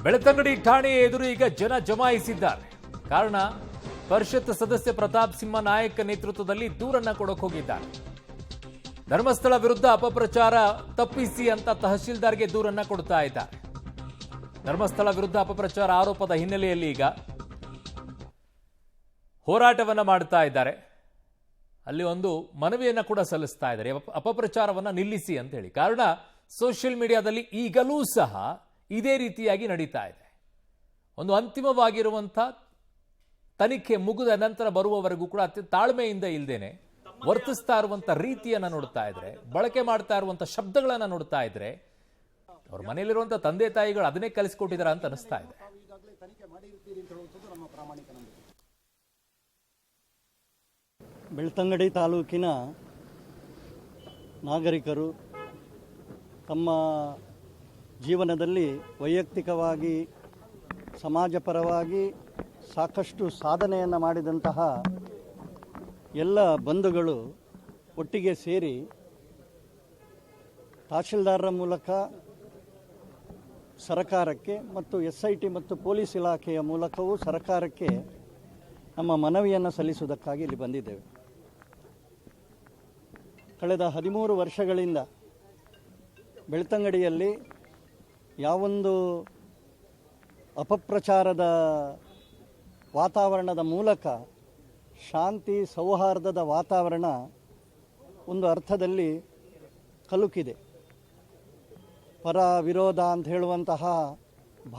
ಬೆಳ್ತಂಗಡಿ ಠಾಣೆಯ ಎದುರು ಈಗ ಜನ ಜಮಾಯಿಸಿದ್ದಾರೆ. ಕಾರಣ ಪರಿಷತ್ ಸದಸ್ಯ ಪ್ರತಾಪ್ ಸಿಂಹ ನಾಯಕ್ ನೇತೃತ್ವದಲ್ಲಿ ದೂರನ್ನ ಕೊಡಕ್ಕೆ ಹೋಗಿದ್ದಾರೆ. ಧರ್ಮಸ್ಥಳ ವಿರುದ್ಧ ಅಪಪ್ರಚಾರ ತಪ್ಪಿಸಿ ಅಂತ ತಹಶೀಲ್ದಾರ್ಗೆ ದೂರನ್ನ ಕೊಡ್ತಾ ಇದ್ದಾರೆ. ಧರ್ಮಸ್ಥಳ ವಿರುದ್ಧ ಅಪಪ್ರಚಾರ ಆರೋಪದ ಹಿನ್ನೆಲೆಯಲ್ಲಿ ಈಗ ಹೋರಾಟವನ್ನ ಮಾಡ್ತಾ ಇದ್ದಾರೆ. ಅಲ್ಲಿ ಒಂದು ಮನವಿಯನ್ನ ಕೂಡ ಸಲ್ಲಿಸ್ತಾ ಇದ್ದಾರೆ, ಅಪಪ್ರಚಾರವನ್ನ ನಿಲ್ಲಿಸಿ ಅಂತ ಹೇಳಿ. ಕಾರಣ ಸೋಷಿಯಲ್ ಮೀಡಿಯಾದಲ್ಲಿ ಈಗಲೂ ಸಹ ಇದೇ ರೀತಿಯಾಗಿ ನಡೀತಾ ಇದೆ. ಒಂದು ಅಂತಿಮವಾಗಿರುವಂಥ ತನಿಖೆ ಮುಗಿದ ನಂತರ ಬರುವವರೆಗೂ ಕೂಡ ತಾಳ್ಮೆಯಿಂದ ಇಲ್ಲದೇನೆ ವರ್ತಿಸ್ತಾ ಇರುವಂಥ ರೀತಿಯನ್ನು ನೋಡ್ತಾ ಇದ್ರೆ, ಬಳಕೆ ಮಾಡ್ತಾ ಇರುವಂಥ ಶಬ್ದಗಳನ್ನು ನೋಡ್ತಾ ಇದ್ರೆ, ಅವ್ರ ಮನೆಯಲ್ಲಿರುವಂಥ ತಂದೆ ತಾಯಿಗಳು ಅದನ್ನೇ ಕಲಿಸ್ಕೊಟ್ಟಿದಾರ ಅಂತ ಅನಿಸ್ತಾ ಇದೆ. ಬೆಳ್ತಂಗಡಿ ತಾಲೂಕಿನ ನಾಗರಿಕರು ತಮ್ಮ ಜೀವನದಲ್ಲಿ ವೈಯಕ್ತಿಕವಾಗಿ ಸಮಾಜಪರವಾಗಿ ಸಾಕಷ್ಟು ಸಾಧನೆಯನ್ನು ಮಾಡಿದಂತಹ ಎಲ್ಲ ಬಂಧುಗಳು ಒಟ್ಟಿಗೆ ಸೇರಿ ತಹಶೀಲ್ದಾರರ ಮೂಲಕ ಸರ್ಕಾರಕ್ಕೆ ಮತ್ತು SIT ಮತ್ತು ಪೊಲೀಸ್ ಇಲಾಖೆಯ ಮೂಲಕವೂ ಸರ್ಕಾರಕ್ಕೆ ನಮ್ಮ ಮನವಿಯನ್ನು ಸಲ್ಲಿಸುವುದಕ್ಕಾಗಿ ಇಲ್ಲಿ ಬಂದಿದ್ದೇವೆ. ಕಳೆದ 13 ವರ್ಷಗಳಿಂದ ಬೆಳ್ತಂಗಡಿಯಲ್ಲಿ ಯಾವೊಂದು ಅಪಪ್ರಚಾರದ ವಾತಾವರಣದ ಮೂಲಕ ಶಾಂತಿ ಸೌಹಾರ್ದದ ವಾತಾವರಣ ಒಂದು ಅರ್ಥದಲ್ಲಿ ಕಲುಕಿದೆ. ಪರ ವಿರೋಧ ಅಂತ ಹೇಳುವಂತಹ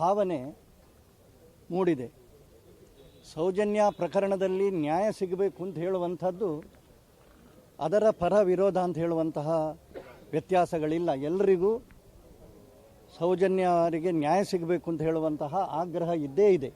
ಭಾವನೆ ಮೂಡಿದೆ. ಸೌಜನ್ಯ ಪ್ರಕರಣದಲ್ಲಿ ನ್ಯಾಯ ಸಿಗಬೇಕು ಅಂತ ಹೇಳುವಂಥದ್ದು ಅದರ ಪರ ವಿರೋಧ ಅಂತ ಹೇಳುವಂತಹ ವ್ಯತ್ಯಾಸಗಳಿಲ್ಲ. ಎಲ್ಲರಿಗೂ ಸೌಜನ್ಯ ಅವರಿಗೆ ನ್ಯಾಯ ಸಿಗಬೇಕು ಅಂತ ಹೇಳುವಂತಹ ಆಗ್ರಹ ಇದ್ದೇ ಇದೆ.